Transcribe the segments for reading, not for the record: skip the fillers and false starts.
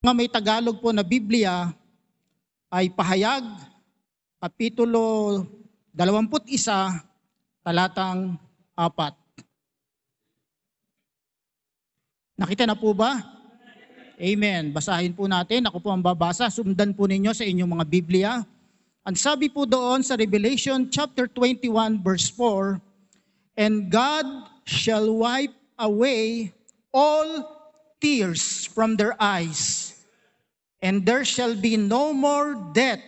Mga may Tagalog po na Biblia ay Pahayag, Kapitulo 21, talatang 4. Nakita na po ba? Amen. Basahin po natin. Ako po ang babasa. Sundan po ninyo sa inyong mga Biblia. Ang sabi po doon sa Revelation chapter 21 verse 4, "And God shall wipe away all tears from their eyes, and there shall be no more death,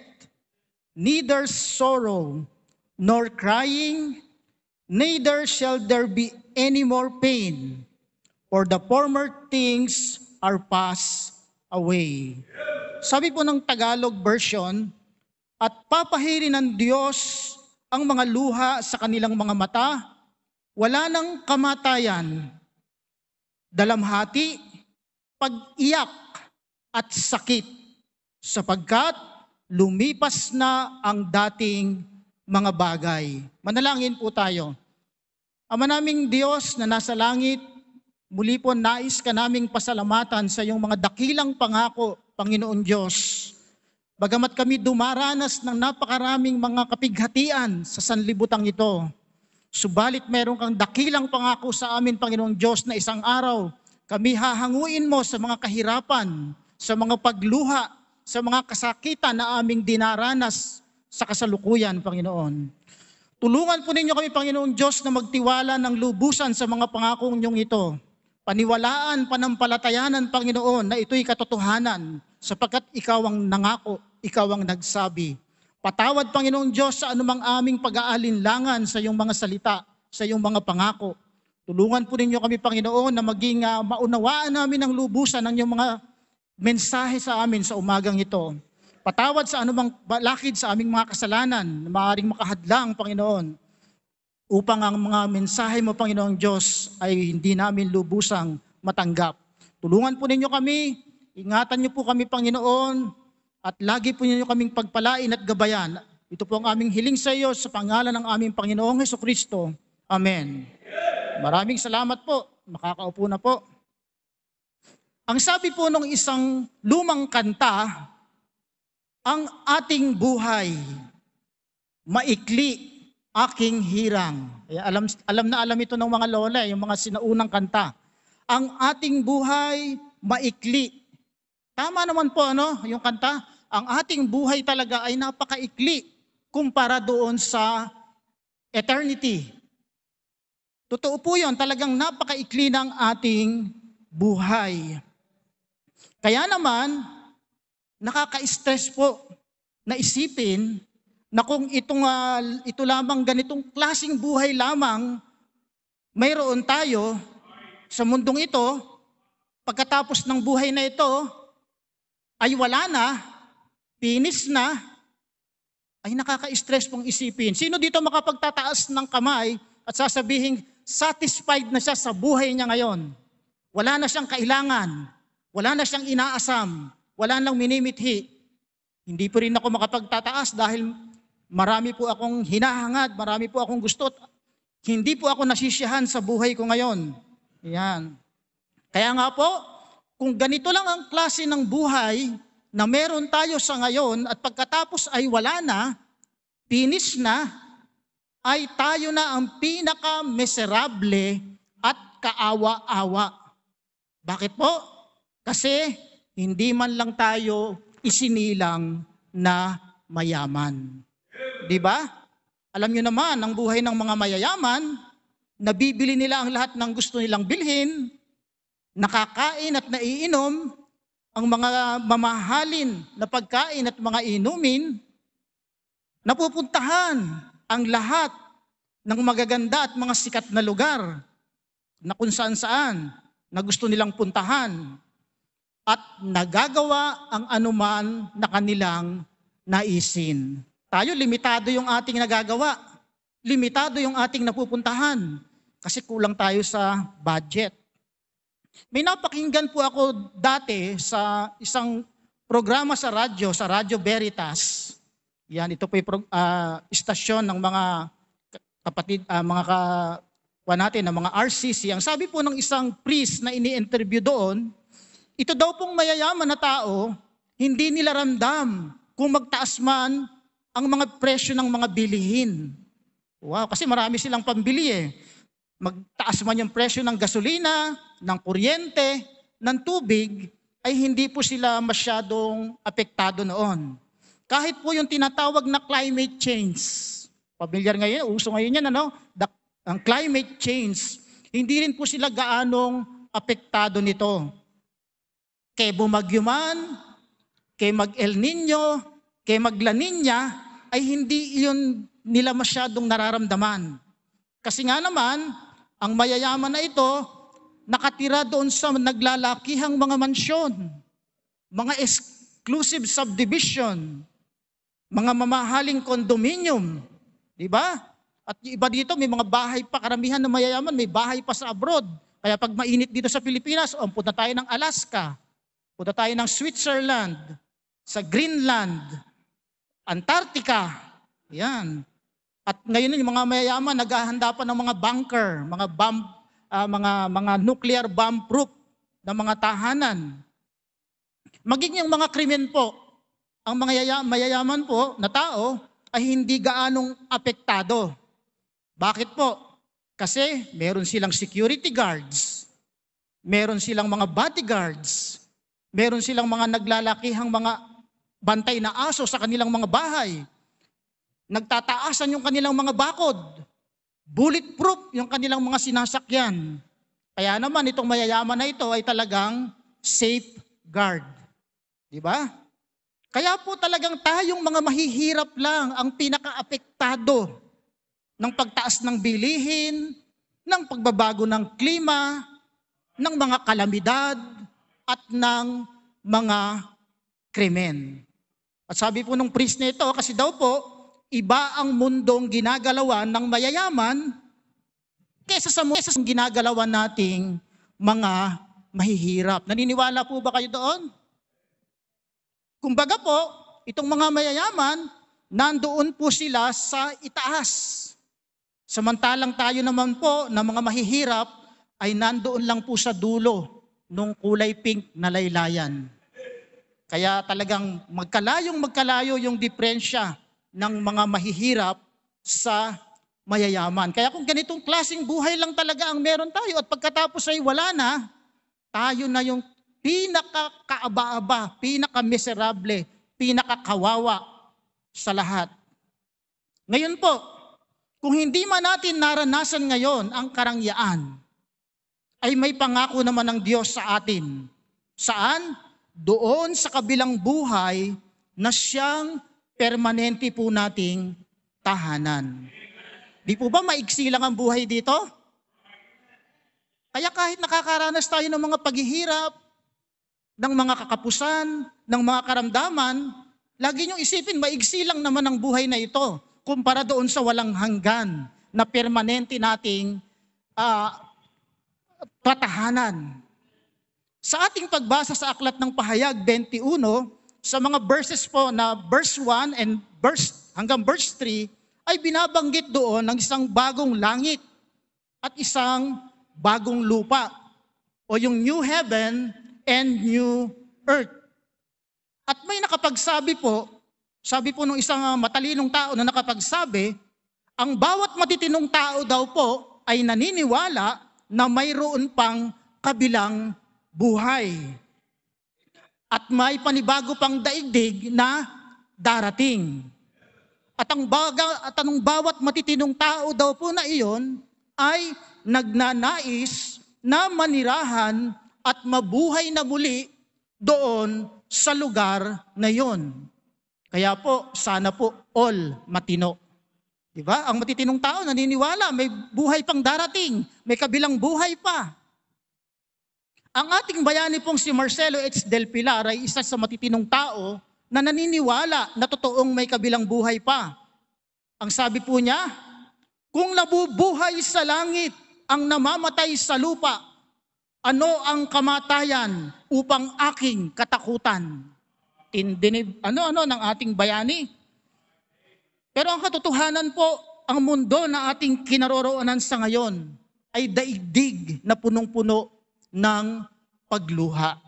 neither sorrow, nor crying, neither shall there be any more pain, for the former things are passed away." Sabi po ng Tagalog version, "At papahirin ng Diyos ang mga luha sa kanilang mga mata, wala nang kamatayan, dalamhati, pag-iyak at sakit, sapagkat lumipas na ang dating mga bagay." Manalangin po tayo. Ama naming Diyos na nasa langit, muli po nais ka naming pasalamatan sa iyong mga dakilang pangako, Panginoon Diyos. Bagamat kami dumaranas ng napakaraming mga kapighatian sa sanlibutan ito, subalit meron kang dakilang pangako sa amin, Panginoon Diyos, na isang araw kami hahanguin mo sa mga kahirapan, sa mga pagluha, sa mga kasakitan na aming dinaranas sa kasalukuyan, Panginoon. Tulungan po ninyo kami, Panginoon Diyos, na magtiwala ng lubusan sa mga pangakong inyong ito. Paniwalaan, panampalatayanan, Panginoon, na ito'y katotohanan, sapagkat ikaw ang nangako, ikaw ang nagsabi. Patawad, Panginoon Diyos, sa anumang aming pag-aalinlangan sa iyong mga salita, sa iyong mga pangako. Tulungan po ninyo kami, Panginoon, na maging maunawaan namin ang lubusan ng iyong mga mensahe sa amin sa umagang ito. Patawad sa anumang balakid sa aming mga kasalanan na maaaring makahadlang, Panginoon, upang ang mga mensahe mo, Panginoong Diyos, ay hindi namin lubusang matanggap. Tulungan po ninyo kami, ingatan niyo po kami, Panginoon, at lagi po ninyo kaming pagpalain at gabayan. Ito po ang aming hiling sa iyo sa pangalan ng aming Panginoong Hesukristo. Amen. Maraming salamat po. Makakaupo na po. Ang sabi po ng isang lumang kanta, "Ang ating buhay, maikli aking hirang." Alam na alam ito ng mga lola, yung mga sinaunang kanta. Ang ating buhay, maikli. Tama naman po, yung kanta. Ang ating buhay talaga ay napakaikli kumpara doon sa eternity. Totoo po yun, talagang napakaikli ng ating buhay. Kaya naman, nakaka-stress po na isipin na kung ito lamang ganitong klaseng buhay lamang mayroon tayo sa mundong ito, pagkatapos ng buhay na ito ay wala na, finish na, ay nakaka-stress pong isipin. Sino dito makapagtataas ng kamay at sasabihin satisfied na siya sa buhay niya ngayon? Wala na siyang kailangan, wala na siyang inaasam, wala nang minimithi. Hindi po rin ako makapagtataas dahil marami po akong hinahangad, marami po akong gusto. Hindi po ako nasisiyahan sa buhay ko ngayon. Yan. Kaya nga po, kung ganito lang ang klase ng buhay na meron tayo sa ngayon at pagkatapos ay wala na, finish na, ay tayo na ang pinaka-miserable at kaawa-awa. Bakit po? Kasi hindi man lang tayo isinilang na mayaman. Di ba? Alam nyo naman, ang buhay ng mga mayayaman, nabibili nila ang lahat ng gusto nilang bilhin, nakakain at naiinom, ang mga mamahalin na pagkain at mga inumin, napupuntahan ang lahat ng magaganda at mga sikat na lugar na kung saan-saan na gusto nilang puntahan at nagagawa ang anuman na kanilang naisin. Tayo, limitado yung ating nagagawa. Limitado yung ating napupuntahan kasi kulang tayo sa budget. May napakinggan po ako dati sa isang programa sa Radyo Veritas. Yan, ito po yung istasyon ng mga kapatid, mga natin, ng mga RCC. Ang sabi po ng isang priest na ini-interview doon, Ito daw pong mayayaman na tao, hindi nila ramdam kung magtaas man ang mga presyo ng mga bilihin. Wow, kasi marami silang pambili eh. Magtaas man yung presyo ng gasolina, ng kuryente, ng tubig, ay hindi po sila masyadong apektado noon. Kahit po yung tinatawag na climate change, pamilyar ngayon, uso ngayon yan, ano? Ang climate change, hindi rin po sila gaanong apektado nito. Kay bumagyo man, kay mag-El Nino, kay mag-La Nina, ay hindi iyon nila masyadong nararamdaman. Kasi nga naman, ang mayayaman na ito, nakatira doon sa naglalakihang mga mansyon, mga exclusive subdivision, mga mamahaling condominium, di ba? At yung iba dito, may mga bahay pa, karamihan ng mayayaman, may bahay pa sa abroad. Kaya pag mainit dito sa Pilipinas, punta tayo ng Alaska, punta tayo ng Switzerland, sa Greenland, Antarctica, yan. At ngayon yung mga mayayaman, naghahanda pa ng mga bunker, mga nuclear bomb proof na mga tahanan. Maging yung mga krimen po, ang mga mayayaman po na tao ay hindi gaanong apektado. Bakit po? Kasi meron silang security guards, meron silang mga bodyguards, meron silang mga naglalakihang mga bantay na aso sa kanilang mga bahay. Nagtataasan yung kanilang mga bakod. Bulletproof yung kanilang mga sinasakyan. Kaya naman itong mayayaman na ito ay talagang safeguard. Di ba? Kaya po talagang tayong mga mahihirap lang ang pinaka-apektado ng pagtaas ng bilihin, ng pagbabago ng klima, ng mga kalamidad, at ng mga krimen. At sabi po nung priest na ito, kasi daw po, iba ang mundong ginagalawan ng mayayaman kaysa sa ginagalawan nating mga mahihirap. Naniniwala po ba kayo doon? Kumbaga po, itong mga mayayaman, nandoon po sila sa itaas. Samantalang tayo naman po na mga mahihirap ay nandoon lang po sa dulo nung kulay pink na laylayan. Kaya talagang magkalayo yung diferensya ng mga mahihirap sa mayayaman. Kaya kung ganitong klaseng buhay lang talaga ang meron tayo at pagkatapos ay wala na, tayo na yung pinaka-kaaba-aba, pinaka-miserable, pinaka-kawawa sa lahat. Ngayon po, kung hindi man natin naranasan ngayon ang karangyaan, ay may pangako naman ng Diyos sa atin. Saan? Doon sa kabilang buhay na siyang permanente po nating tahanan. Di po ba maiksi lang ang buhay dito? Kaya kahit nakakaranas tayo ng mga paghihirap, ng mga kakapusan, ng mga karamdaman, lagi niyong isipin, maiksi lang naman ang buhay na ito kumpara doon sa walang hanggan na permanente nating tatahanan. Sa ating pagbasa sa Aklat ng Pahayag 21, sa mga verses po na verse 1 and hanggang verse 3, ay binabanggit doon ng isang bagong langit at isang bagong lupa o yung new heaven and new earth. At may nakapagsabi po, sabi po ng isang matalinong tao na nakapagsabi, ang bawat matitinong tao daw po ay naniniwala na mayroon pang kabilang buhay. At may panibago pang daigdig na darating. At ang bawat matitinong tao daw po na iyon ay nagnanais na manirahan at mabuhay na muli doon sa lugar na iyon. Kaya po, sana po all matino. Diba? Ang matitinong tao naniniwala, may buhay pang darating, may kabilang buhay pa. Ang ating bayani pong si Marcelo H. Del Pilar ay isa sa matitinong tao na naniniwala na totoong may kabilang buhay pa. Ang sabi po niya, kung nabubuhay sa langit ang namamatay sa lupa, ano ang kamatayan upang aking katakutan? Tindinib, ng ating bayani. Pero ang katotohanan po, ang mundo na ating kinaroroonan sa ngayon ay daigdig na punong-puno ng pagluha.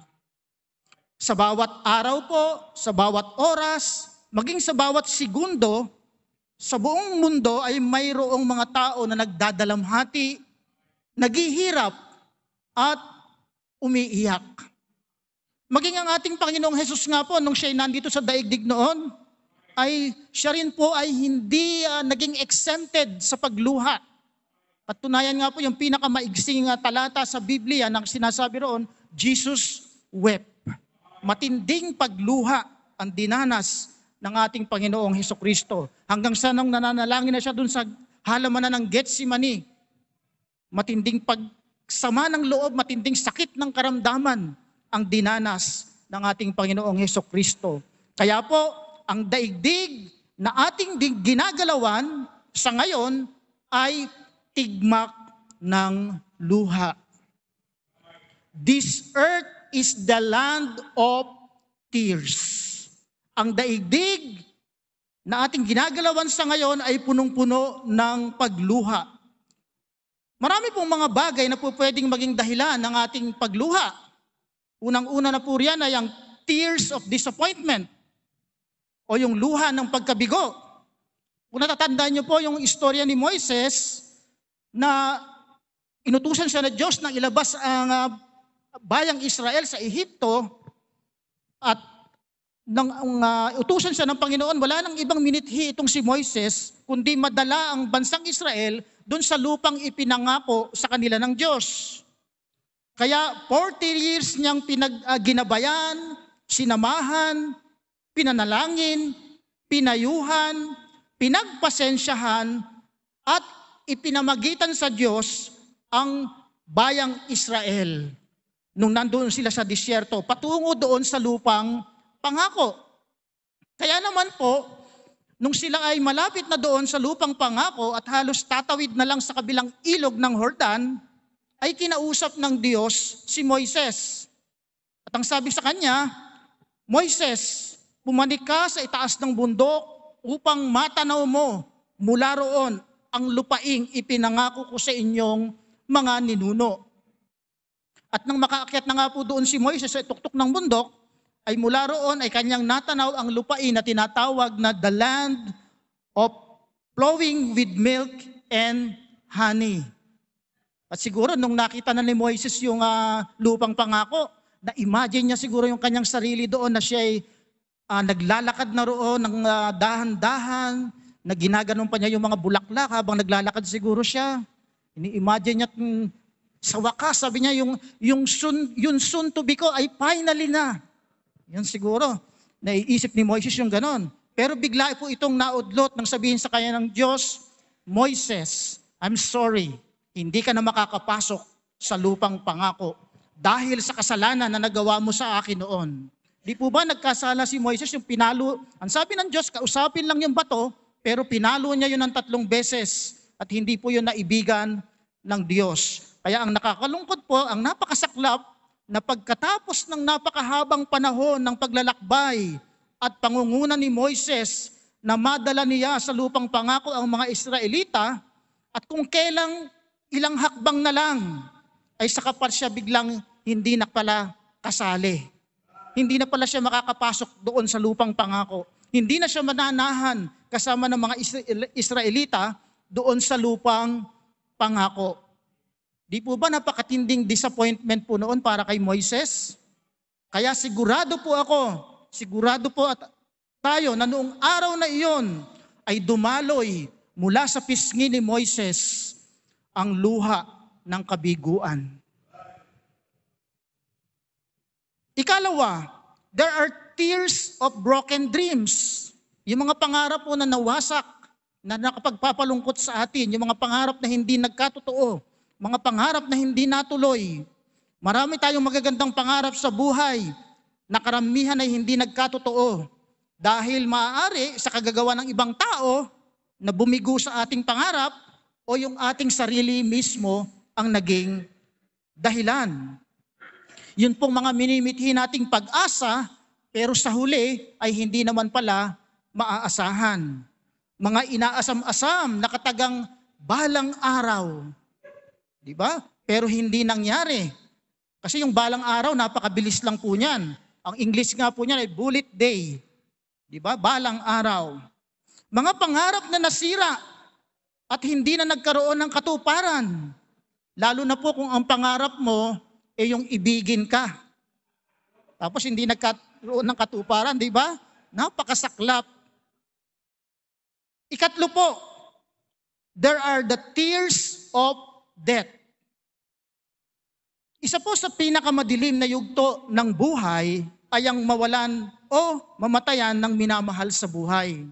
Sa bawat araw po, sa bawat oras, maging sa bawat segundo, sa buong mundo ay mayroong mga tao na nagdadalamhati, naghihirap, at umiiyak. Maging ang ating Panginoong Hesus nga po, nung siya'y nandito sa daigdig noon, ay siya rin po ay hindi naging exempted sa pagluha. At tunayan nga po yung pinakamaigsing talata sa Biblia na sinasabi roon, Jesus wept. Matinding pagluha ang dinanas ng ating Panginoong Hesukristo. Hanggang sa nung nananalangin na siya dun sa halamanan ng Getsemani, matinding pagsama ng loob, matinding sakit ng karamdaman ang dinanas ng ating Panginoong Hesukristo. Kaya po, ang daigdig na ating ginagalawan sa ngayon ay tigmak ng luha. This earth is the land of tears. Ang daigdig na ating ginagalawan sa ngayon ay punong-puno ng pagluha. Marami pong mga bagay na po pwedeng maging dahilan ng ating pagluha. Unang-una na po riyan ay ang tears of disappointment o yung luha ng pagkabigo. Kung natatandaan niyo po yung istorya ni Moises na inutusan siya na Diyos na ilabas ang bayang Israel sa Ehipto at nang utusan siya ng Panginoon, wala nang ibang minithi itong si Moises kundi madala ang bansang Israel doon sa lupang ipinangako sa kanila ng Diyos. Kaya 40 years niyang ginabayan, sinamahan, pinanalangin, pinayuhan, pinagpasensyahan, at ipinamagitan sa Diyos ang bayang Israel nung nandoon sila sa disyerto, patungo doon sa lupang pangako. Kaya naman po, nung sila ay malapit na doon sa lupang pangako at halos tatawid na lang sa kabilang ilog ng Jordan, ay kinausap ng Diyos si Moises. At ang sabi sa kanya, Moises, pumanik ka sa itaas ng bundok upang matanaw mo mula roon ang lupaing ipinangako ko sa inyong mga ninuno. At nang makaakyat na nga po doon si Moises sa tuktok ng bundok, ay mula roon ay kanyang natanaw ang lupain na tinatawag na the land of flowing with milk and honey. At siguro nung nakita na ni Moises yung lupang pangako, na-imagine niya siguro yung kanyang sarili doon na siya ay naglalakad na roon ng dahan-dahan, na ginaganon pa niya yung mga bulaklak habang naglalakad siguro siya. Ini-imagine niya sa wakas, sabi niya, yung soon to be ko ay finally na. Yan siguro, naiisip ni Moises yung ganon. Pero bigla po itong naudlot nang sabihin sa kanya ng Diyos, Moises, I'm sorry, hindi ka na makakapasok sa lupang pangako dahil sa kasalanan na nagawa mo sa akin noon. Di po ba nagkasala si Moises yung pinalo? Ang sabi ng Diyos, kausapin lang yung bato, pero pinalo niya yun ng 3 beses at hindi po yun naibigan ng Diyos. Kaya ang nakakalungkot po, ang napakasaklap na pagkatapos ng napakahabang panahon ng paglalakbay at pangunguna ni Moises na madala niya sa lupang pangako ang mga Israelita, at kung kailang ilang hakbang na lang, ay saka pa siya biglang hindi na pala kasali. Hindi na pala siya makakapasok doon sa lupang pangako. Hindi na siya mananahan kasama ng mga Israelita doon sa lupang pangako. Di po ba napakatinding disappointment po noon para kay Moises? Kaya sigurado po at tayo na noong araw na iyon ay dumaloy mula sa pisngi ni Moises ang luha ng kabiguan. Ikalawa, there are tears of broken dreams. Yung mga pangarap po na nawasak, na nakapagpapalungkot sa atin, yung mga pangarap na hindi nagkatotoo, mga pangarap na hindi natuloy. Marami tayong magagandang pangarap sa buhay na karamihan ay hindi nagkatotoo dahil maaari sa kagagawa ng ibang tao na bumigo sa ating pangarap o yung ating sarili mismo ang naging dahilan. Yun pong mga minimithi nating pag-asa pero sa huli ay hindi naman pala maaasahan. Mga inaasam-asam na katagang balang araw. Di ba? Pero hindi nangyari. Kasi yung balang araw, napakabilis lang po niyan. Ang English nga po niyan ay bullet day. Di ba? Balang araw. Mga pangarap na nasira at hindi na nagkaroon ng katuparan. Lalo na po kung ang pangarap mo ay yung ibigin ka. Tapos hindi nagkaroon ng katuparan, di ba? Napakasaklap. Ikatlo po, there are the tears of death. Isa po sa pinakamadilim na yugto ng buhay ay ang mawalan o mamatayan ng minamahal sa buhay.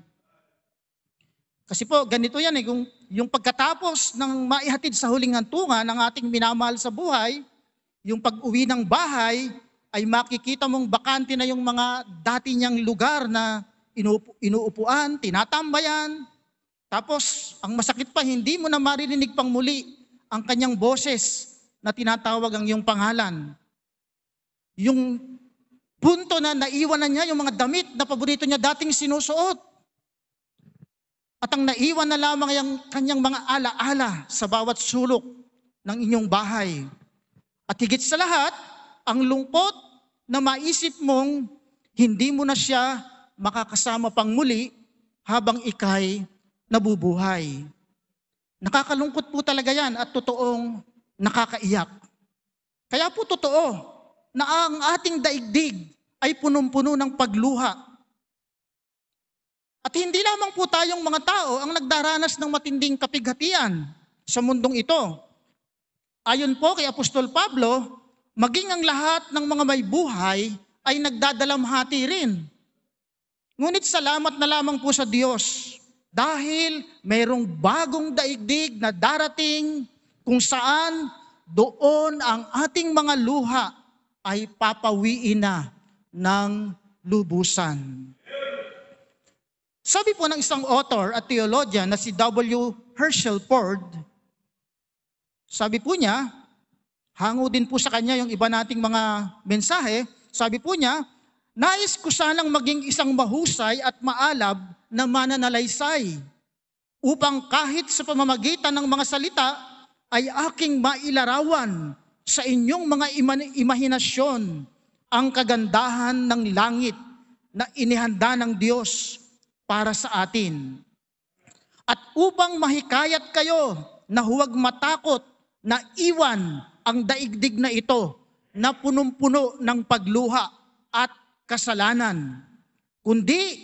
Kasi po, ganito yan kung yung pagkatapos ng maihatid sa huling hantungan ng ating minamahal sa buhay, yung pag-uwi ng bahay, ay makikita mong bakante na yung mga dati niyang lugar na inuupuan, tinatambayan. Tapos, ang masakit pa, hindi mo na maririnig pang muli ang kanyang boses na tinatawag ang iyong pangalan. Yung punto na naiwan na niya yung mga damit na paborito niya dating sinusuot. At ang naiwan na lamang yung kanyang mga alaala sa bawat sulok ng inyong bahay. At higit sa lahat, ang lungkot na maisip mong hindi mo na siya makakasama pang muli habang ikay nabubuhay. Nakakalungkot po talaga yan at totoong nakakaiyak. Kaya po totoo na ang ating daigdig ay punong-puno ng pagluha. At hindi lamang po tayong mga tao ang nagdaranas ng matinding kapighatian sa mundong ito. Ayon po kay Apostol Pablo, maging ang lahat ng mga may buhay ay nagdadalamhati rin. Ngunit salamat na lamang po sa Diyos dahil mayroong bagong daigdig na darating kung saan doon ang ating mga luha ay papawiin na ng lubusan. Sabi po ng isang author at theologian na si W. Herschel Ford, sabi po niya, hango din po sa kanya yung iba nating mga mensahe, sabi po niya, nais ko sanang maging isang mahusay at maalab na mananalaysay upang kahit sa pamamagitan ng mga salita ay aking mailarawan sa inyong mga imahinasyon ang kagandahan ng langit na inihanda ng Diyos para sa atin. At upang mahikayat kayo na huwag matakot na iwan ang daigdig na ito na punong-puno ng pagluha at kasalanan, kundi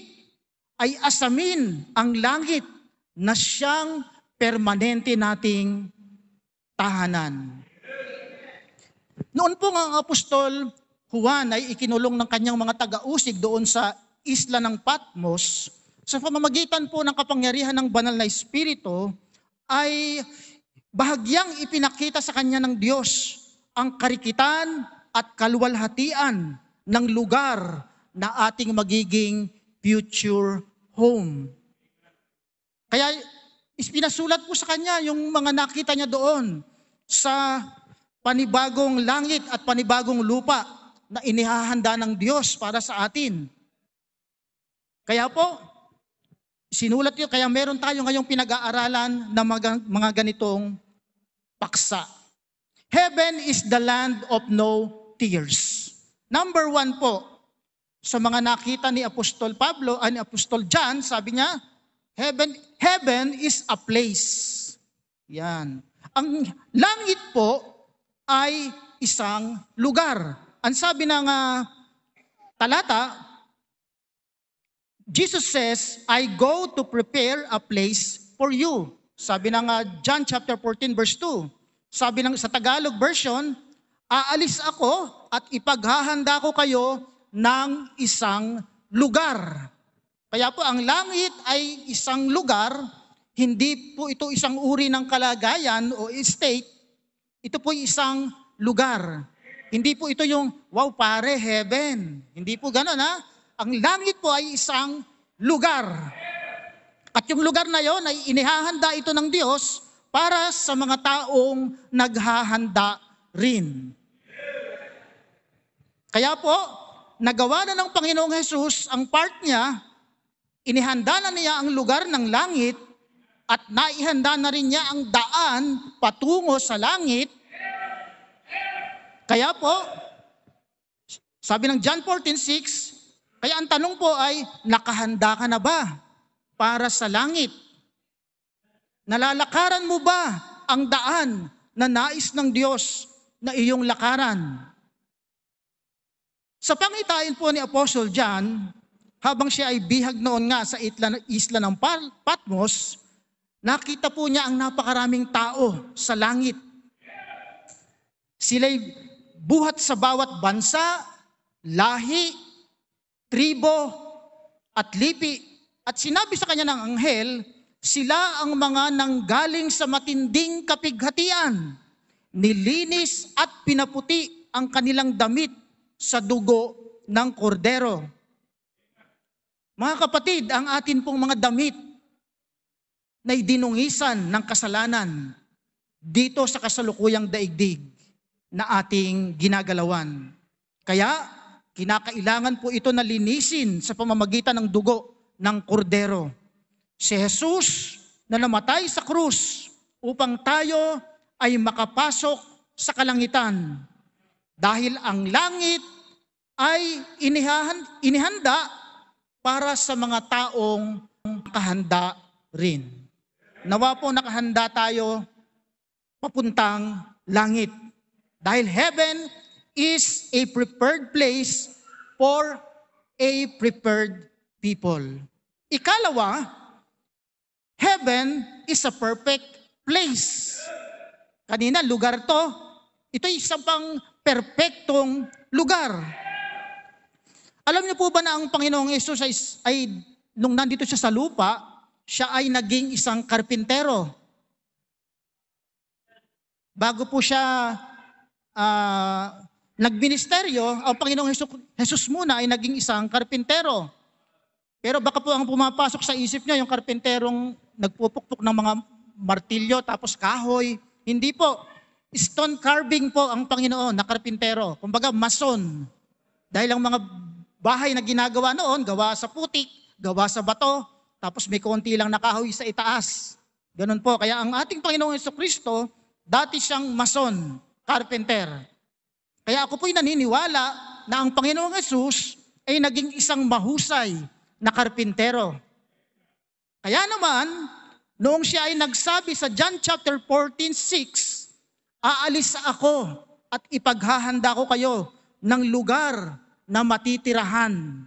ay asamin ang langit na siyang permanente nating tahanan. Noon po ang Apostol Juan ay ikinulong ng kanyang mga taga-usig doon sa isla ng Patmos. Sa pamamagitan po ng kapangyarihan ng banal na Espiritu ay bahagyang ipinakita sa kanya ng Diyos ang karikitan at kaluwalhatian ng lugar na ating magiging future home. Kaya pinasulat po sa kanya yung mga nakita niya doon sa panibagong langit at panibagong lupa na inihahanda ng Diyos para sa atin. Kaya po, sinulat yun, kaya meron tayo ngayong pinag-aaralan na mga ganitong paksa. Heaven is the land of no tears. Number 1 po, sa mga nakita ni Apostol Pablo, ni Apostol John, sabi niya, heaven is a place. Yan. Ang langit po ay isang lugar. Ang sabi ng talata, Jesus says, I go to prepare a place for you. Sabi ng John chapter 14 verse 2. Sabi ng sa Tagalog version, aalis ako at ipaghahanda ko kayo ng isang lugar. Kaya po ang langit ay isang lugar, hindi po ito isang uri ng kalagayan o state, ito po isang lugar. Hindi po ito yung, wow pare, heaven. Hindi po gano'n ha. Ang langit po ay isang lugar. At yung lugar na yon ay inihahanda ito ng Diyos para sa mga taong naghahanda rin. Kaya po, nagawa na ng Panginoong Hesus ang part niya, inihanda na niya ang lugar ng langit at naihanda na rin niya ang daan patungo sa langit. Kaya po, Sabi ng John 14:6, kaya ang tanong po ay, nakahanda ka na ba para sa langit? Nalalakaran mo ba ang daan na nais ng Diyos na iyong lakaran? Sa pangitain po ni Apostle John, habang siya ay bihag noon nga sa isla ng Patmos, nakita po niya ang napakaraming tao sa langit. Sila'y buhat sa bawat bansa, lahi, tribo, at lipi. At sinabi sa kanya ng anghel, sila ang mga nanggaling sa matinding kapighatian. Nilinis at pinaputi ang kanilang damit sa dugo ng kordero. Mga kapatid, ang atin pong mga damit na dinungisan ng kasalanan dito sa kasalukuyang daigdig na ating ginagalawan. Kaya, kinakailangan po ito na linisin sa pamamagitan ng dugo ng kordero. Si Jesus na namatay sa krus upang tayo ay makapasok sa kalangitan. Dahil ang langit ay inihanda para sa mga taong nakahanda rin. Nawa po nakahanda tayo papuntang langit. Dahil heaven is a prepared place for a prepared people. Ikalawa, heaven is a perfect place. Kanina, lugar to. Ito ay isang pang perpektong lugar. Alam niyo po ba na ang Panginoong Yesus ay nung nandito siya sa lupa, siya ay naging isang karpintero. Bago po siya nagministeryo, ang Panginoong Jesus muna ay naging isang karpintero. Pero baka po ang pumapasok sa isip niya yung karpinterong nagpupukpok ng mga martilyo tapos kahoy. Hindi po. Stone carving po ang Panginoon na karpintero. Kumbaga mason. Dahil ang mga bahay na ginagawa noon, gawa sa putik, gawa sa bato, tapos may konti lang na kahoy sa itaas. Ganun po. Kaya ang ating Panginoong Jesucristo, dati siyang mason, carpenter. Kaya ako po'y naniniwala na ang Panginoong Jesus ay naging isang mahusay na karpintero. Kaya naman, noong siya ay nagsabi sa John chapter 14:6, aalis ako at ipaghahanda ko kayo ng lugar na matitirahan.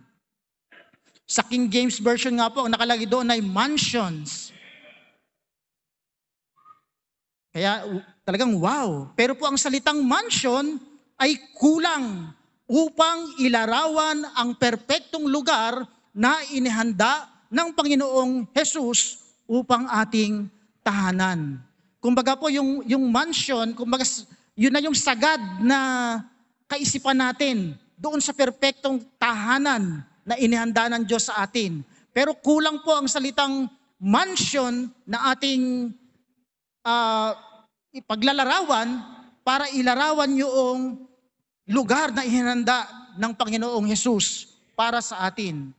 Sa King James Version nga po, ang nakalagay doon ay mansions. Kaya talagang wow. Pero po ang salitang mansion ay kulang upang ilarawan ang perpektong lugar na inihanda ng Panginoong Jesus upang ating tahanan. Kumbaga po yung mansion, kumbaga yun na yung sagad na kaisipan natin doon sa perpektong tahanan na inihanda ng Diyos sa atin. Pero kulang po ang salitang mansion na ating ipaglalarawan para ilarawan yung lugar na ihinanda ng Panginoong Jesus para sa atin.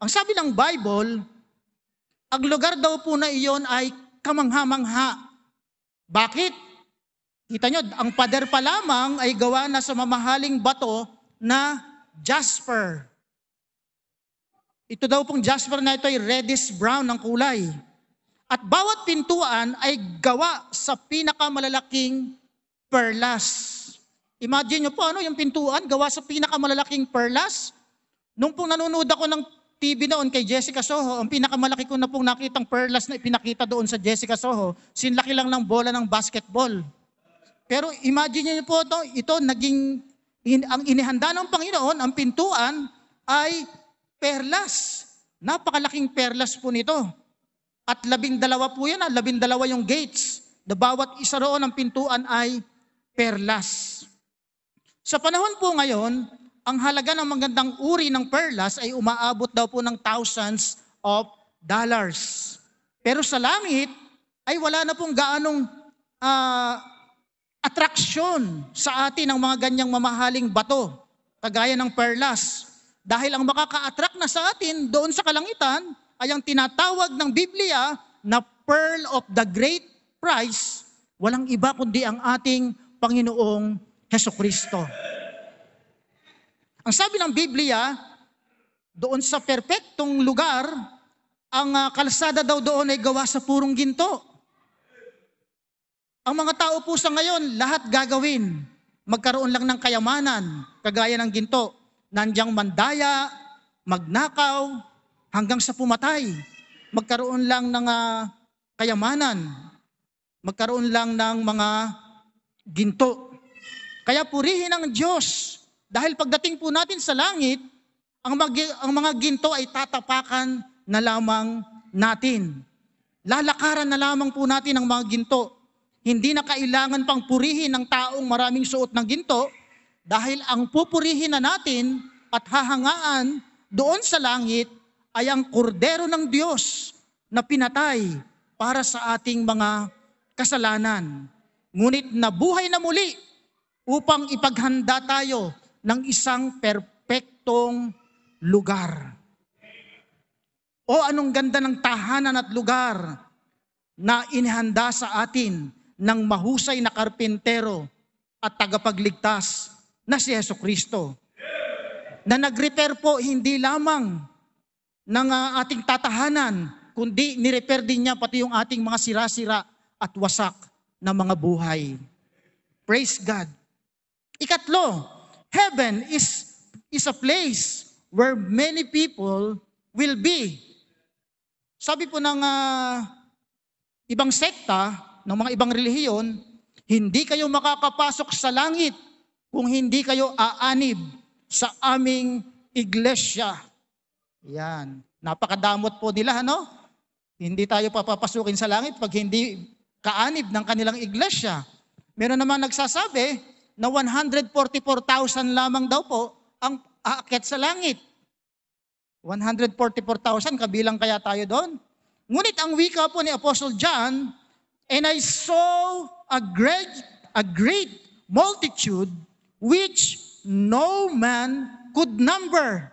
Ang sabi ng Bible, ang lugar daw po na iyon ay kamangha-mangha. Bakit? Kita nyo, ang pader pa lamang ay gawa na sa mamahaling bato na jasper. Ito daw pong jasper na ito ay reddish brown ang kulay. At bawat pintuan ay gawa sa pinakamalalaking perlas. Imagine nyo po, yung pintuan gawa sa pinakamalalaking perlas. Nung pong nanonood ako ng TV noon kay Jessica Soho, ang pinakamalaki ko na pong nakitang perlas na ipinakita doon sa Jessica Soho, sinlaki lang ng bola ng basketball. Pero imagine niyo po ito naging, ang inihanda ng Panginoon, ang pintuan ay perlas. Napakalaking perlas po nito. At 12 po yan, 12 yung gates. Na bawat isa roon ng pintuan ay perlas. Sa panahon po ngayon, ang halaga ng magandang uri ng perlas ay umaabot daw po ng thousands of dollars. Pero sa langit ay wala na pong gaanong atraksyon sa atin ang mga ganyang mamahaling bato, kagaya ng perlas. Dahil ang makaka-attract na sa atin doon sa kalangitan ay ang tinatawag ng Biblia na pearl of the great price, walang iba kundi ang ating Panginoong Hesukristo. Ang sabi ng Biblia, doon sa perpektong lugar, ang kalsada daw doon ay gawa sa purong ginto. Ang mga tao po sa ngayon, lahat gagawin. Magkaroon lang ng kayamanan, kagaya ng ginto. Nandiang mandaya, magnakaw, hanggang sa pumatay. Magkaroon lang ng kayamanan. Magkaroon lang ng mga ginto. Kaya purihin ang Diyos. Dahil pagdating po natin sa langit, ang mga ginto ay tatapakan na lamang natin. Lalakaran na lamang po natin ang mga ginto. Hindi na kailangan pang purihin ng taong maraming suot ng ginto dahil ang pupurihin na natin at hahangaan doon sa langit ay ang kordero ng Diyos na pinatay para sa ating mga kasalanan. Ngunit nabuhay na muli upang ipaghanda tayo ng isang perpektong lugar. O anong ganda ng tahanan at lugar na inihanda sa atin ng mahusay na karpintero at tagapagligtas na si Jesucristo. Na nag-repair po hindi lamang ng ating tatahanan, kundi ni-repair din niya pati yung ating mga sira-sira at wasak na mga buhay. Praise God. Ikatlo, heaven is a place where many people will be. Sabi po ng ibang sekta, ng mga ibang relihiyon, hindi kayo makakapasok sa langit kung hindi kayo aanib sa aming iglesia. Yan. Napakadamot po nila, ano? Hindi tayo papapasukin sa langit pag hindi kaanib ng kanilang iglesia. Meron naman nagsasabi na 144,000 lamang daw po ang aakyat sa langit. 144,000, kabilang kaya tayo doon? Ngunit ang wika po ni Apostle John, and I saw a great multitude which no man could number,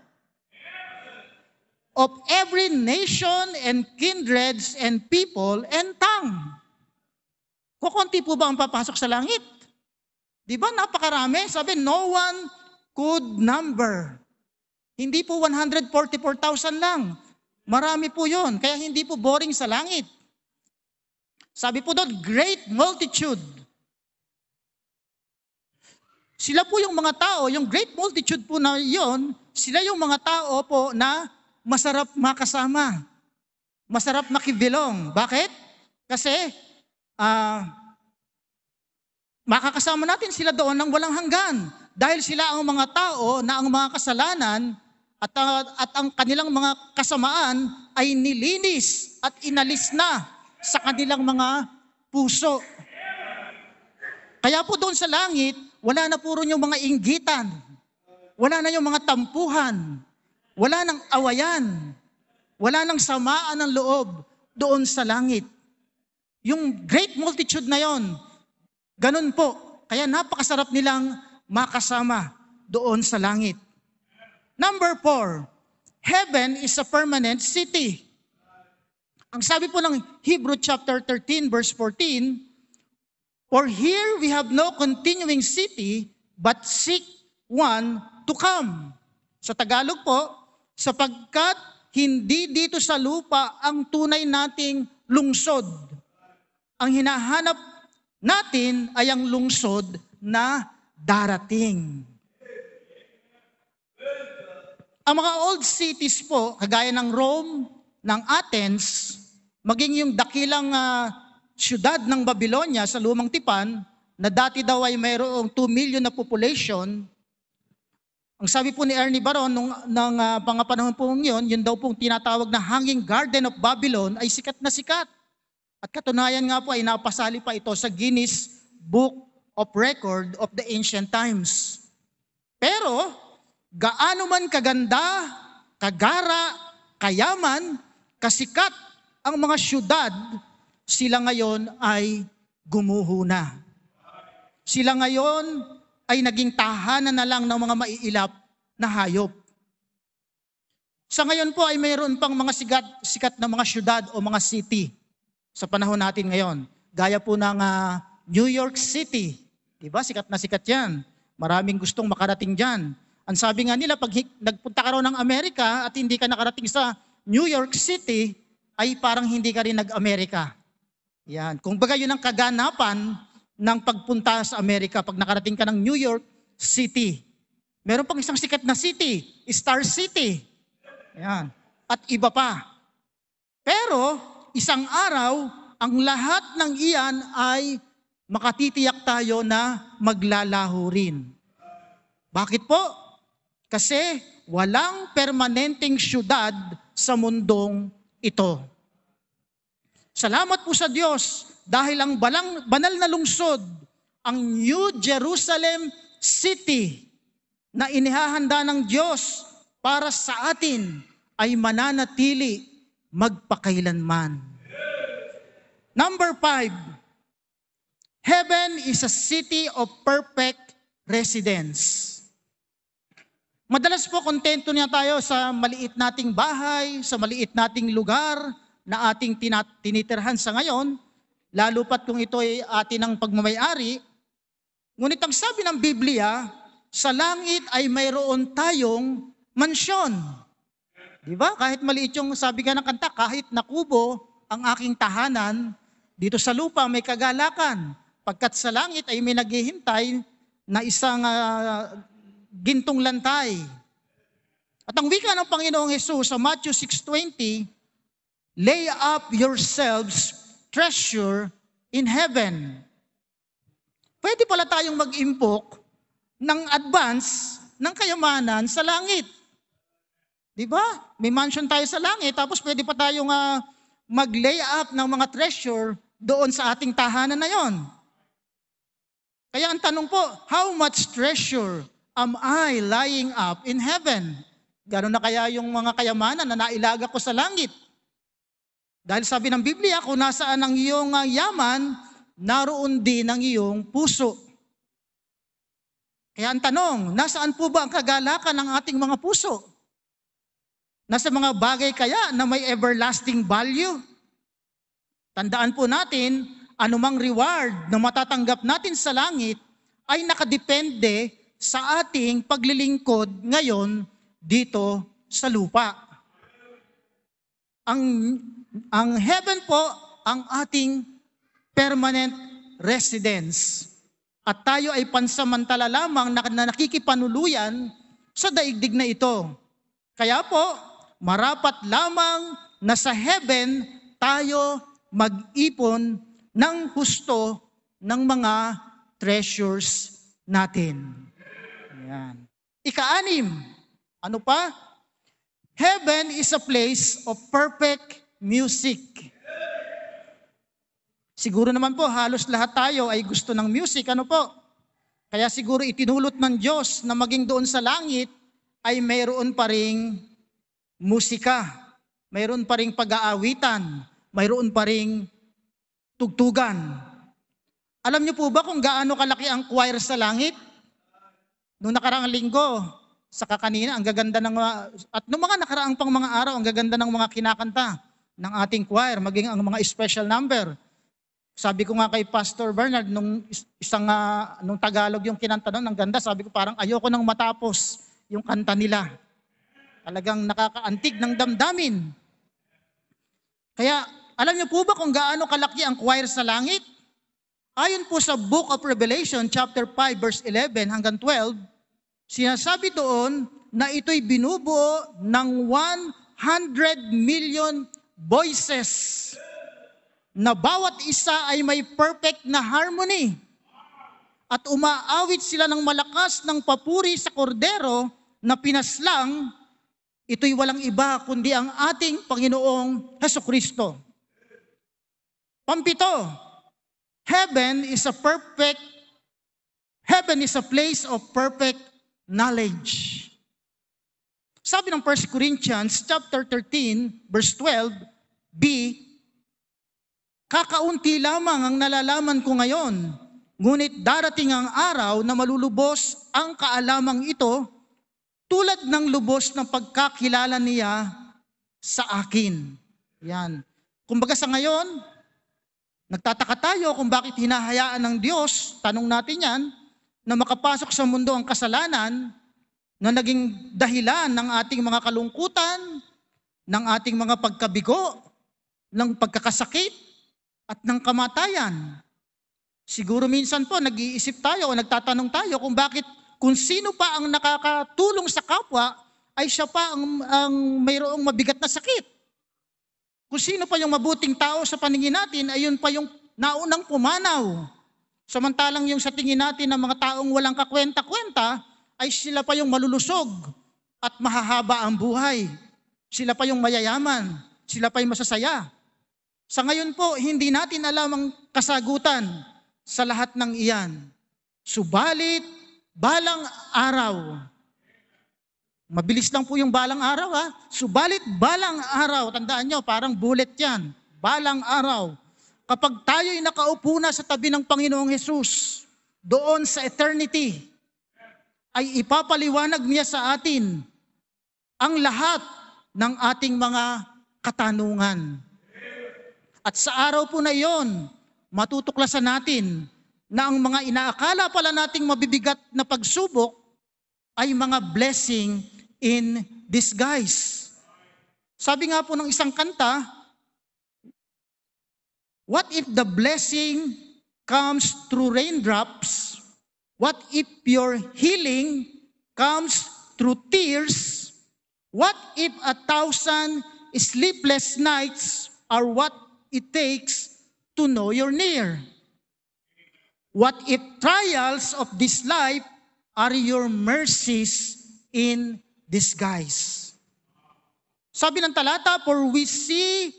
of every nation and kindreds and people and tongue. Kukunti po ba ang papasok sa langit? Di ba napakarami? Sabi, no one could number. Hindi po 144,000 lang. Marami po yun. Kaya hindi po boring sa langit. Sabi po doon, great multitude. Sila po yung mga tao, yung great multitude po na yon, sila yung mga tao po na masarap makasama. Masarap makibilong. Bakit? Kasi makakasama natin sila doon ng walang hanggan. Dahil sila ang mga tao na ang mga kasalanan at ang kanilang mga kasamaan ay nilinis at inalis na sa kanilang mga puso. Kaya po doon sa langit, wala na puro yung mga inggitan. Wala na yung mga tampuhan. Wala nang awayan. Wala nang samaan ng loob doon sa langit. Yung great multitude na yon, ganun po. Kaya napakasarap nilang makasama doon sa langit. Number 4, heaven is a permanent city. Ang sabi po ng Hebrew chapter 13 verse 14, for here we have no continuing city, but seek one to come. Sa Tagalog po, sapagkat hindi dito sa lupa ang tunay nating lungsod. Ang hinahanap natin ay ang lungsod na darating. Ang mga old cities po, kagaya ng Rome, ng Athens, maging yung dakilang siyudad ng Babylonia sa Lumang Tipan, na dati daw ay mayroong 2 million na population. Ang sabi po ni Ernie Baron ng pangapanahon po yun daw pong tinatawag na Hanging Garden of Babylon ay sikat na sikat. At katunayan nga po ay napasali pa ito sa Guinness Book of Record of the Ancient Times. Pero, gaano man kaganda, kagara, kayaman, kasikat ang mga syudad, sila ngayon ay gumuho na. Sila ngayon ay naging tahanan na lang ng mga maiilap na hayop. Sa ngayon po ay mayroon pang mga sikat na mga syudad o mga city sa panahon natin ngayon. Gaya po ng New York City. Diba? Sikat na sikat yan. Maraming gustong makarating dyan. Ang sabi nga nila, pag nagpunta ka raw ng Amerika at hindi ka nakarating sa New York City, ay parang hindi ka rin nag-Amerika. Yan. Kung baga yun ang kaganapan ng pagpunta sa Amerika pag nakarating ka ng New York City. Meron pang isang sikat na city, Star City. Yan. At iba pa. Pero isang araw, ang lahat ng iyan ay makatitiyak tayo na maglalaho rin. Bakit po? Kasi walang permanenteng syudad sa mundong ito. Salamat po sa Diyos dahil ang banal na lungsod, ang New Jerusalem City na inihahanda ng Diyos para sa atin ay mananatili magpakailanman. Number 5, heaven is a city of perfect residence. Madalas po kontento niya tayo sa maliit nating bahay, sa maliit nating lugar na ating tinitirhan sa ngayon, lalo pat kung ito ay atin ang pagmamayari. Ngunit ang sabi ng Biblia, sa langit ay mayroon tayong mansyon. Di ba? Kahit maliit yung sabi nga ng kanta, kahit nakubo ang aking tahanan, dito sa lupa may kagalakan. Pagkat sa langit ay may naghihintay na isang gintong lantay. At ang wika ng Panginoong Hesus sa Matthew 6:20, lay up yourselves treasure in heaven. Pwede pala tayong mag-impok ng advance ng kayamanan sa langit. Di ba? May mansion tayo sa langit, tapos pwede pa tayong mag-lay up ng mga treasure doon sa ating tahanan na yon. Kaya ang tanong po, how much treasure am I lying up in heaven? Gano'n na kaya yung mga kayamanan na nailaga ko sa langit? Dahil sabi ng Biblia, kung nasaan ang iyong yaman, naroon din ang iyong puso. Kaya ang tanong, nasaan po ba ang kagalakan ng ating mga puso? Nasa mga bagay kaya na may everlasting value? Tandaan po natin, anumang reward na matatanggap natin sa langit ay nakadepende sa ating paglilingkod ngayon dito sa lupa. Ang heaven po, ang ating permanent residence. At tayo ay pansamantala lamang na nakikipanuluyan sa daigdig na ito. Kaya po, marapat lamang na sa heaven tayo mag-ipon ng husto ng mga treasures natin. Ayan. Ika-6, ano pa? Heaven is a place of perfect music. Siguro naman po, halos lahat tayo ay gusto ng music. Ano po? Kaya siguro itinulot ng Diyos na maging doon sa langit ay mayroon pa ring musika, mayroon pa ring pag-aawitan, mayroon pa ring tugtugan. Alam niyo po ba kung gaano kalaki ang choir sa langit? Noong nakaraang linggo, saka kanina, ang gaganda ng at noong mga nakaraang pang mga araw, ang gaganda ng mga kinakanta ng ating choir, maging ang mga special number. Sabi ko nga kay Pastor Bernard, nung Tagalog yung kinanta doon, ang ganda, sabi ko parang ayoko nang matapos yung kanta nila. Talagang nakakaantig ng damdamin. Kaya, alam niyo po ba kung gaano kalaki ang choir sa langit? Ayon po sa Book of Revelation, chapter 5, verse 11 hanggang 12, sinasabi doon na ito'y binubuo ng 100 million voices na bawat isa ay may perfect na harmony at umaawit sila ng malakas ng papuri sa kordero na pinaslang. Ito'y walang iba kundi ang ating Panginoong Hesukristo. Pampito, heaven is a place of perfect knowledge. Sabi ng 1 Corinthians chapter 13 verse 12b, kakaunti lamang ang nalalaman ko ngayon, ngunit darating ang araw na malulubos ang kaalamang ito tulad ng lubos ng pagkakilala niya sa akin. Yan. Kumbaga sa ngayon, nagtataka tayo kung bakit hinahayaan ng Diyos, tanong natin yan, na makapasok sa mundo ang kasalanan, na naging dahilan ng ating mga kalungkutan, ng ating mga pagkabigo, ng pagkakasakit, at ng kamatayan. Siguro minsan po nag-iisip tayo o nagtatanong tayo kung sino pa ang nakakatulong sa kapwa ay siya pa ang mayroong mabigat na sakit. Kung sino pa yung mabuting tao sa paningin natin, ayun pa yung naunang pumanaw. Samantalang yung sa tingin natin ng mga taong walang kakwenta-kwenta, ay sila pa yung malulusog at mahahaba ang buhay. Sila pa yung mayayaman, sila pa yung masasaya. Sa ngayon po, hindi natin alam ang kasagutan sa lahat ng iyan. Subalit, balang araw. Mabilis lang po yung balang araw ha. Subalit balang araw, tandaan nyo, parang bullet yan. Balang araw. Kapag tayo'y nakaupo na sa tabi ng Panginoong Hesus, doon sa eternity, ay ipapaliwanag niya sa atin ang lahat ng ating mga katanungan. At sa araw po na iyon, matutuklasan natin na ang mga inaakala pala nating mabibigat na pagsubok ay mga blessing in disguise. Sabi nga po ng isang kanta, what if the blessing comes through raindrops? What if your healing comes through tears? What if 1,000 sleepless nights are what it takes to know you're near? What if trials of this life are your mercies in disguise? Sabi ng talata, for we see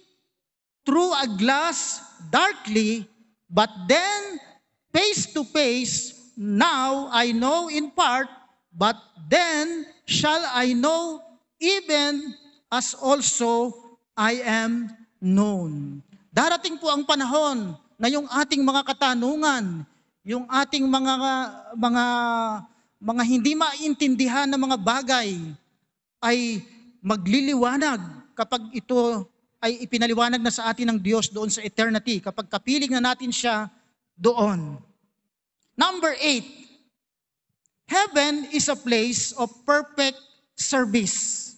through a glass darkly, but then face to face, now I know in part, but then shall I know even as also I am known. Darating po ang panahon na yung ating mga katanungan, yung ating mga hindi maintindihan na mga bagay ay magliliwanag kapag ito ay ipinaliwanag na sa atin ng Diyos doon sa eternity, kapag kapiling na natin siya doon. Number 8, heaven is a place of perfect service.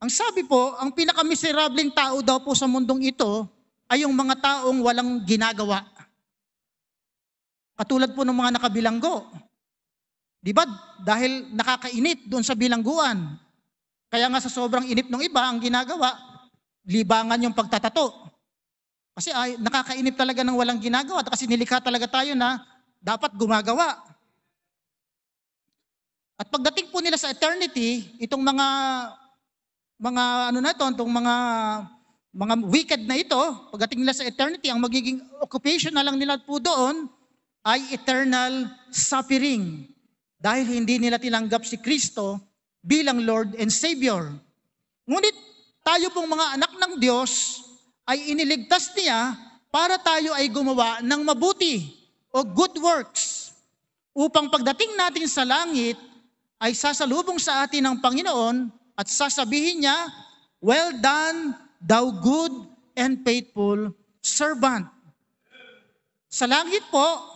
Ang sabi po, ang pinakamiserableng tao daw po sa mundong ito ay yung mga taong walang ginagawa. Katulad po ng mga nakabilanggo. Di ba? Dahil nakakainip doon sa bilangguan. Kaya nga sa sobrang inip ng iba, ang ginagawa, libangan yung pagtatato. Kasi nakakainip talaga ng walang ginagawa kasi nilikha talaga tayo na dapat gumagawa. At pagdating po nila sa eternity, itong mga wicked na ito, pagdating nila sa eternity, ang magiging occupation na lang nila po doon ay eternal suffering. Dahil hindi nila tinanggap si Kristo bilang Lord and Savior. Ngunit tayo pong mga anak ng Diyos ay iniligtas niya para tayo ay gumawa ng mabuti o good works upang pagdating natin sa langit ay sasalubong sa atin ng Panginoon at sasabihin niya, well done, thou good and faithful servant. Sa langit po,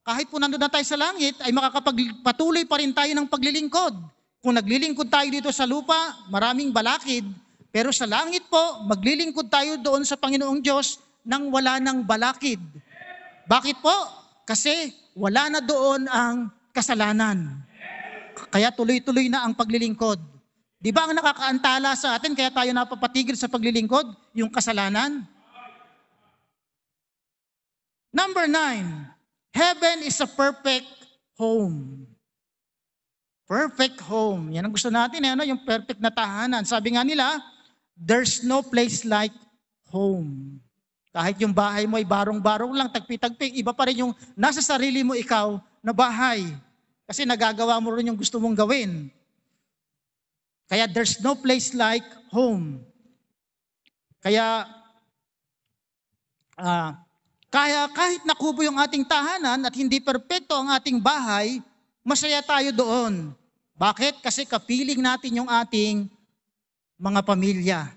kahit po nandun na tayo sa langit, ay makakapagpatuloy pa rin tayo ng paglilingkod. Kung naglilingkod tayo dito sa lupa, maraming balakid. Pero sa langit po, maglilingkod tayo doon sa Panginoong Diyos nang wala ng balakid. Bakit po? Kasi wala na doon ang kasalanan. Kaya tuloy-tuloy na ang paglilingkod. Di ba ang nakakaantala sa atin kaya tayo napapatigil sa paglilingkod? Yung kasalanan. Number 9. Heaven is a perfect home. Perfect home. Yan ang gusto natin, yung perfect na tahanan. Sabi nga nila, there's no place like home. Kahit yung bahay mo ay barong-barong lang, tagpi-tagpi, iba pa rin yung nasa sarili mo ikaw na bahay. Kasi nagagawa mo rin yung gusto mong gawin. Kaya there's no place like home. Kaya kahit nakubo yung ating tahanan at hindi perpekto ang ating bahay, masaya tayo doon. Bakit? Kasi kapiling natin yung ating mga pamilya.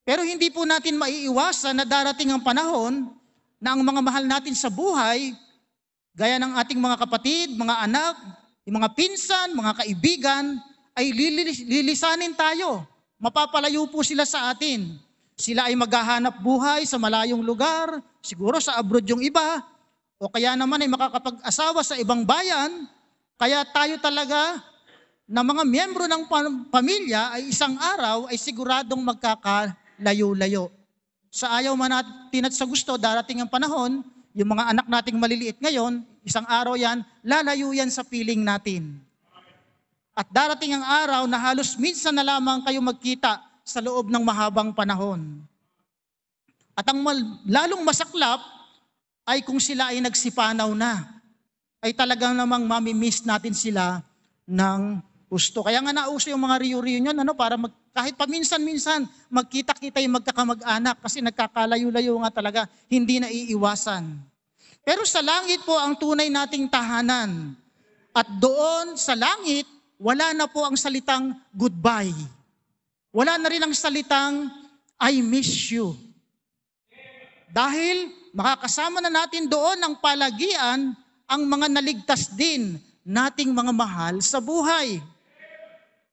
Pero hindi po natin maiiwasan na darating ang panahon na ang mga mahal natin sa buhay, gaya ng ating mga kapatid, mga anak, yung mga pinsan, mga kaibigan, ay lilisanin tayo. Mapapalayo po sila sa atin. Sila ay maghahanap buhay sa malayong lugar, siguro sa abroad yung iba, o kaya naman ay makakapag-asawa sa ibang bayan. Kaya tayo talaga na mga miyembro ng pamilya ay isang araw ay siguradong magkakalayo-layo. Sa ayaw man natin at sa gusto, darating ang panahon, yung mga anak nating maliliit ngayon, isang araw yan, lalayo yan sa piling natin. At darating ang araw na halos minsan na lamang kayo magkita sa loob ng mahabang panahon. At ang lalong masaklap ay kung sila ay nagsipanaw na, ay talagang namang mamimiss natin sila ng gusto. Kaya nga nauso yung mga reunion, para kahit paminsan-minsan magkita-kita yung magkakamag-anak kasi nagkakalayo-layo nga talaga, hindi na iiwasan. Pero sa langit po ang tunay nating tahanan. At doon sa langit, wala na po ang salitang goodbye. Wala na rin ang salitang I miss you. Dahil makakasama na natin doon ang palagian ang mga naligtas din nating mga mahal sa buhay.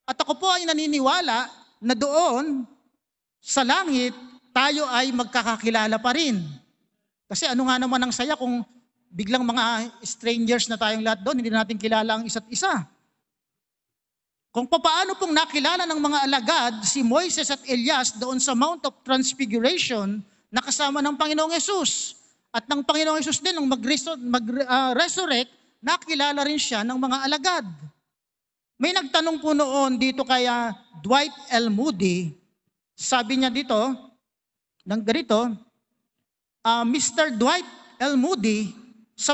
At ako po ay naniniwala na doon sa langit tayo ay magkakakilala pa rin. Kasi ano nga naman ang saya kung biglang mga strangers na tayong lahat doon, hindi natin kilala ang isa't isa. Kung paano pong nakilala ng mga alagad si Moises at Elias doon sa Mount of Transfiguration na kasama ng Panginoong Hesus. At ng Panginoong Hesus din, nung mag-resurrect, nakilala rin siya ng mga alagad. May nagtanong po noon dito kaya Dwight L. Moody, sabi niya dito, ng ganito, Mr. Dwight L. Moody, sa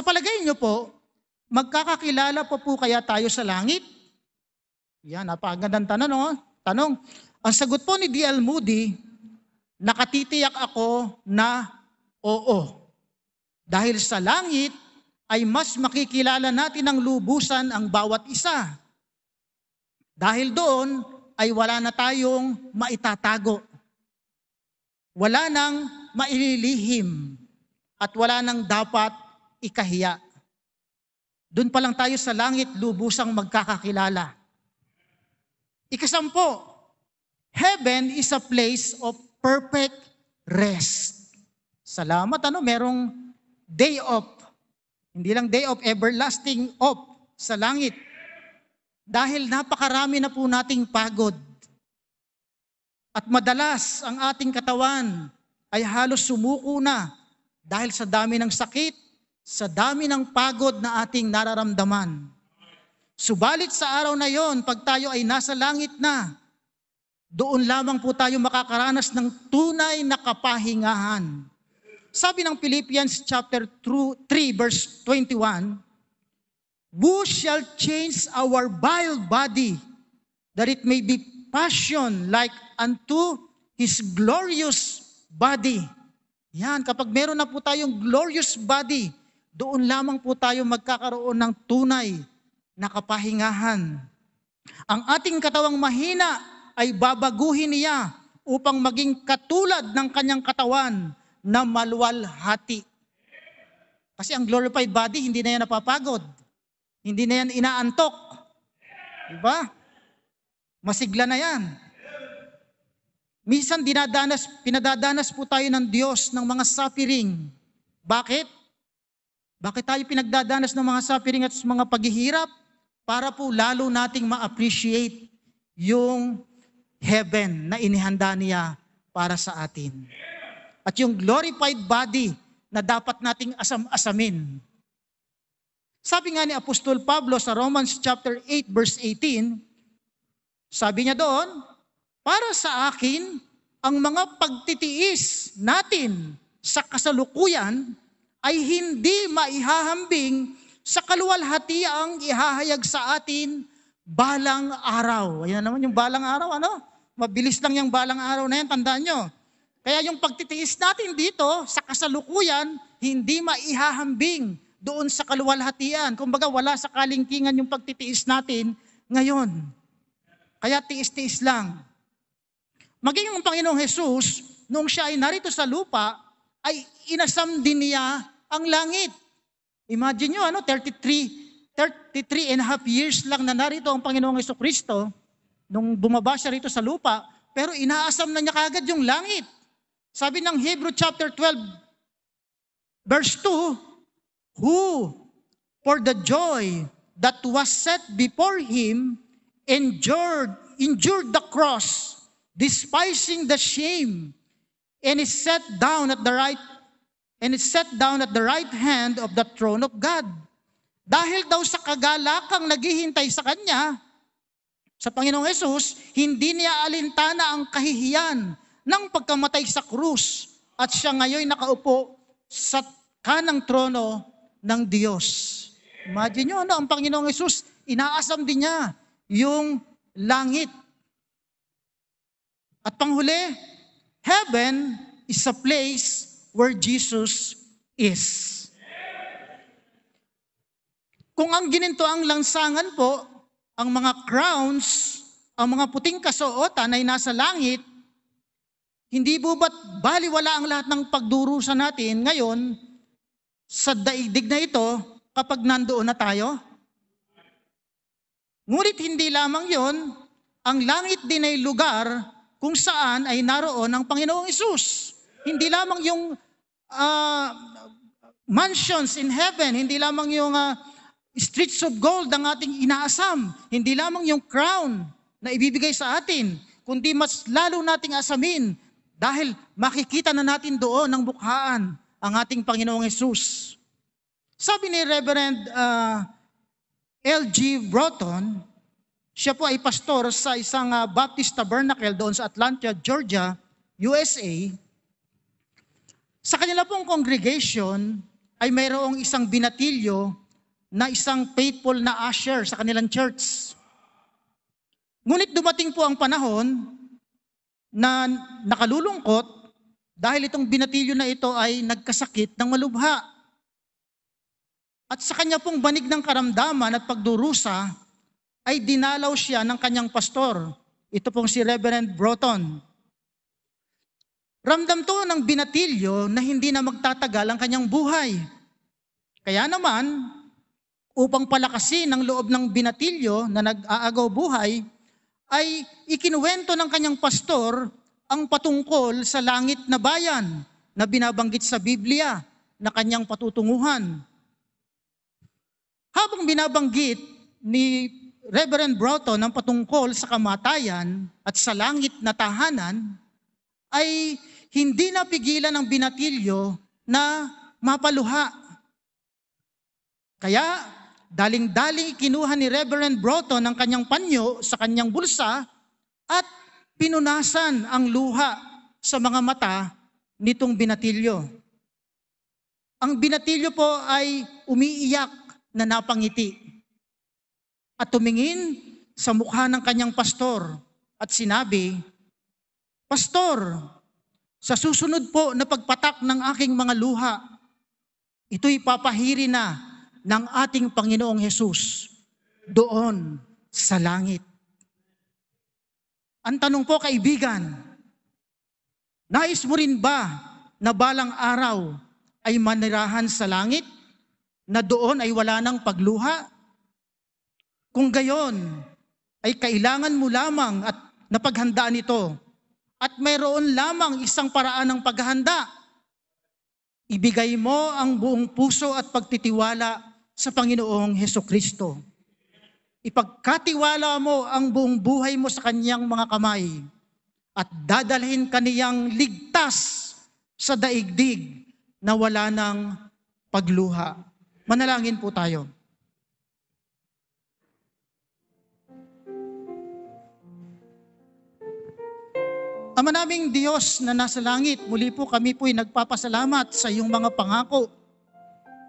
palagay niyo po, magkakakilala po kaya tayo sa langit? Yan, napakagandang tanong. Ang sagot po ni D.L. Moody, nakatitiyak ako na oo. Dahil sa langit ay mas makikilala natin ng lubusan ang bawat isa. Dahil doon ay wala na tayong maitatago. Wala nang maililihim at wala nang dapat ikahiya. Doon pa lang tayo sa langit lubusang magkakakilala. Ikasampo, heaven is a place of perfect rest. Salamat, merong day off. Hindi lang day off, everlasting off sa langit. Dahil napakarami na po nating pagod. At madalas ang ating katawan ay halos sumuko na dahil sa dami ng sakit, sa dami ng pagod na ating nararamdaman. Subalit sa araw na yon, pag tayo ay nasa langit na, doon lamang po tayo makakaranas ng tunay na kapahingahan. Sabi ng Philippians chapter 3 verse 21, who shall change our vile body, that it may be fashioned like unto His glorious body. Yan, kapag meron na po tayong glorious body, doon lamang po tayo magkakaroon ng tunay na kapahingahan. Ang ating katawang mahina ay babaguhin niya upang maging katulad ng kanyang katawan na maluwalhati. Kasi ang glorified body, hindi na yan napapagod. Hindi na yan inaantok. Diba? Masigla na yan. Minsan pinadadanas po tayo ng Diyos ng mga suffering. Bakit? Bakit tayo pinagdadanas ng mga suffering at mga paghihirap? Para po lalo nating ma-appreciate yung heaven na inihanda niya para sa atin. At yung glorified body na dapat nating asam-asamin. Sabi nga ni Apostol Pablo sa Romans chapter 8 verse 18, sabi niya doon, para sa akin, ang mga pagtitiis natin sa kasalukuyan ay hindi maihahambing sa kaluwalhatiang ihahayag sa atin balang araw. Ayan naman yung balang araw, Mabilis lang yung balang araw na yan, tandaan nyo. Kaya yung pagtitiis natin dito sa kasalukuyan, hindi maihahambing doon sa kaluwalhatian. Kumbaga wala sa kalingkingan yung pagtitiis natin ngayon. Kaya tiis-tiis lang. Maging ang Panginoong Jesus, noong siya ay narito sa lupa, ay inasam din niya ang langit. Imagine nyo, 33 33 and a half years lang na narito ang Panginoong Jesucristo nung bumaba siya rito sa lupa, pero inaasam na niya kagad yung langit. Sabi ng Hebrew chapter 12, verse 2, who, for the joy that was set before him, endured the cross, despising the shame, and is set down at the right hand of the throne of God. Dahil daw sa kagalakang naghihintay sa kanya, sa Panginoong Hesus, hindi niya alintana ang kahihiyan ng pagkamatay sa krus, at siya ngayon nakaupo sa kanang trono ng Diyos. Imagine nyo, ang Panginoong Hesus, inaasam din niya yung langit. At panghuli, heaven is a place where Jesus is. Kung ang gininto ang lansangan po, ang mga crowns, ang mga puting kasuotan ay nasa langit, hindi po ba't baliwala ang lahat ng pagdurusa natin ngayon sa daigdig na ito kapag nandoon na tayo? Ngunit hindi lamang yon, ang langit din ay lugar kung saan ay naroon ang Panginoong Hesus. Hindi lamang yung mansions in heaven, hindi lamang yung streets of gold ang ating inaasam, hindi lamang yung crown na ibibigay sa atin, kundi mas lalo nating asamin dahil makikita na natin doon ang bukhaan ang ating Panginoong Hesus. Sabi ni Reverend L.G. Broughton, siya po ay pastor sa isang Baptist Tabernacle doon sa Atlanta, Georgia, USA. Sa kanila pong congregation ay mayroong isang binatilyo na isang faithful na usher sa kanilang church. Ngunit dumating po ang panahon na nakalulungkot dahil itong binatilyo na ito ay nagkasakit ng malubha. At sa kanya pong banig ng karamdaman at pagdurusa, ay dinalaw siya ng kanyang pastor. Ito pong si Reverend Broughton. Ramdam to ng binatilyo na hindi na magtatagal ang kanyang buhay. Kaya naman, upang palakasin ang loob ng binatilyo na nag-aagaw buhay, ay ikinuwento ng kanyang pastor ang patungkol sa langit na bayan na binabanggit sa Biblia na kanyang patutunguhan. Habang binabanggit ni Reverend Broughton ang patungkol sa kamatayan at sa langit na tahanan, ay hindi napigilan ng binatilyo na mapaluha. Kaya, daling-daling kinuha ni Reverend Broughton ang kanyang panyo sa kanyang bulsa at pinunasan ang luha sa mga mata nitong binatilyo. Ang binatilyo po ay umiiyak na napangiti at tumingin sa mukha ng kanyang pastor at sinabi, "Pastor, sa susunod po na pagpatak ng aking mga luha, ito'y papahiri na ng ating Panginoong Hesus doon sa langit." Ang tanong po, kaibigan, nais mo rin ba na balang araw ay manirahan sa langit, na doon ay wala ng pagluha? Kung gayon, ay kailangan mo lamang at napaghandaan ito, at mayroon lamang isang paraan ng paghahanda. Ibigay mo ang buong puso at pagtitiwala sa Panginoong Hesukristo. Ipagkatiwala mo ang buong buhay mo sa kanyang mga kamay at dadalhin kaniyang ligtas sa daigdig na wala ng pagluha. Manalangin po tayo. Ama naming Diyos na nasa langit, muli po kami po'y nagpapasalamat sa iyong mga pangako,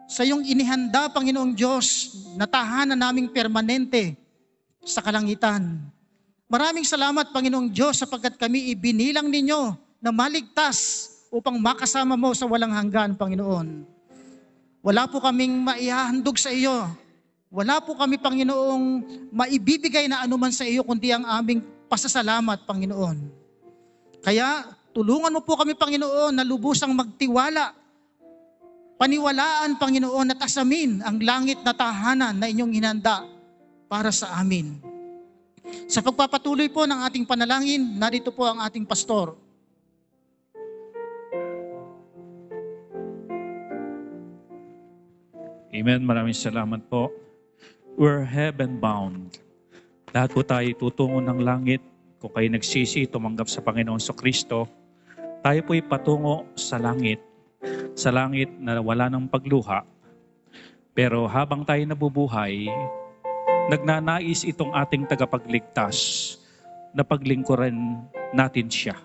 sa iyong inihanda, Panginoong Diyos, na tahanan naming permanente sa kalangitan. Maraming salamat, Panginoong Diyos, sapagkat kami ibinilang ninyo na maligtas upang makasama mo sa walang hanggan, Panginoon. Wala po kaming maihahandog sa iyo. Wala po kami, Panginoong, maibibigay na anuman sa iyo, kundi ang aming pasasalamat, Panginoon. Kaya tulungan mo po kami, Panginoon, na lubusang magtiwala Paniwalaan, Panginoon, at asamin ang langit na tahanan na inyong hinanda para sa amin. Sa pagpapatuloy po ng ating panalangin, narito po ang ating pastor. Amen. Maraming salamat po. We're heaven bound. Lahat po tayo tutungo ng langit. Kung kayo nagsisi, tumanggap sa Panginoon Kristo, tayo po'y patungo sa langit. Sa langit na wala ng pagluha. Pero habang tayo nabubuhay, nagnanais itong ating tagapagligtas na paglingkuran natin siya.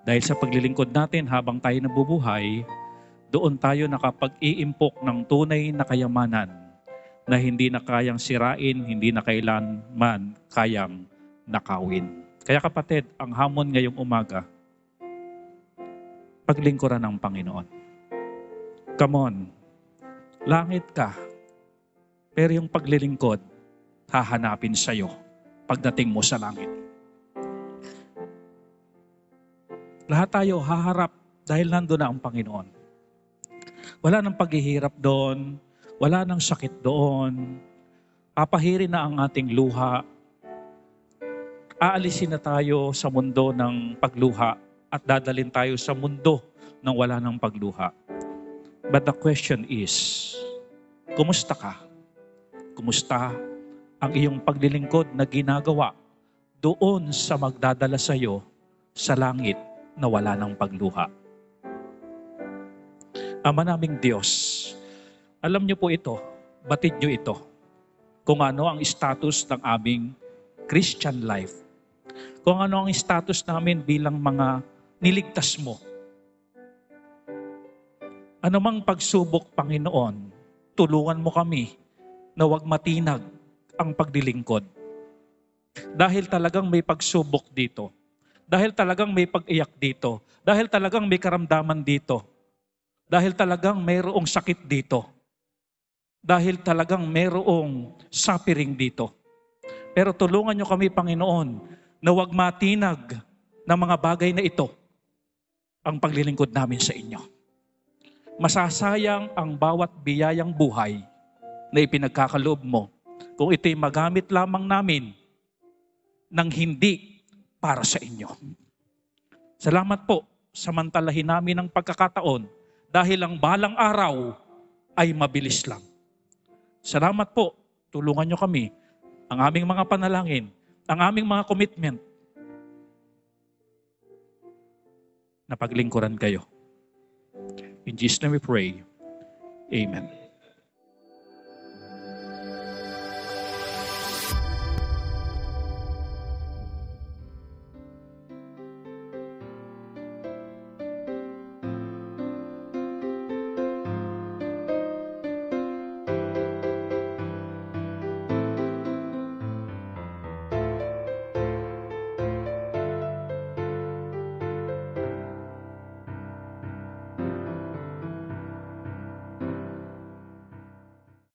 Dahil sa paglilingkod natin habang tayo nabubuhay, doon tayo nakapag-iimpok ng tunay na kayamanan na hindi na kayang sirain, hindi na kailanman kayang nakawin. Kaya kapatid, ang hamon ngayong umaga, paglingkuran ng Panginoon. Come on, langit ka, pero yung paglilingkod, hahanapin sa'yo pagdating mo sa langit. Lahat tayo haharap dahil nandun na ang Panginoon. Wala nang paghihirap doon, wala nang sakit doon, papahirin na ang ating luha, aalisin na tayo sa mundo ng pagluha at dadalhin tayo sa mundo ng wala ng pagluha. But the question is, kumusta ka? Kumusta ang iyong paglilingkod na ginagawa doon sa magdadala sa iyo sa langit na wala ng pagluha? Ama naming Diyos, alam niyo po ito, batid niyo ito, kung ano ang status ng aming Christian life. Kung ano ang status namin bilang mga niligtas mo. Ano mang pagsubok, Panginoon, tulungan mo kami na huwag matinag ang paglilingkod. Dahil talagang may pagsubok dito. Dahil talagang may pag-iyak dito. Dahil talagang may karamdaman dito. Dahil talagang mayroong sakit dito. Dahil talagang mayroong suffering dito. Pero tulungan niyo kami, Panginoon, na huwag matinag ng mga bagay na ito ang paglilingkod namin sa inyo. Masasayang ang bawat biyayang buhay na ipinagkakaloob mo kung ito'y magamit lamang namin ng hindi para sa inyo. Salamat po, samantalahin namin ang pagkakataon dahil ang balang araw ay mabilis lang. Salamat po, tulungan niyo kami, ang aming mga panalangin, ang aming mga commitment, na paglingkuran kayo. In Jesus' name we pray. Amen.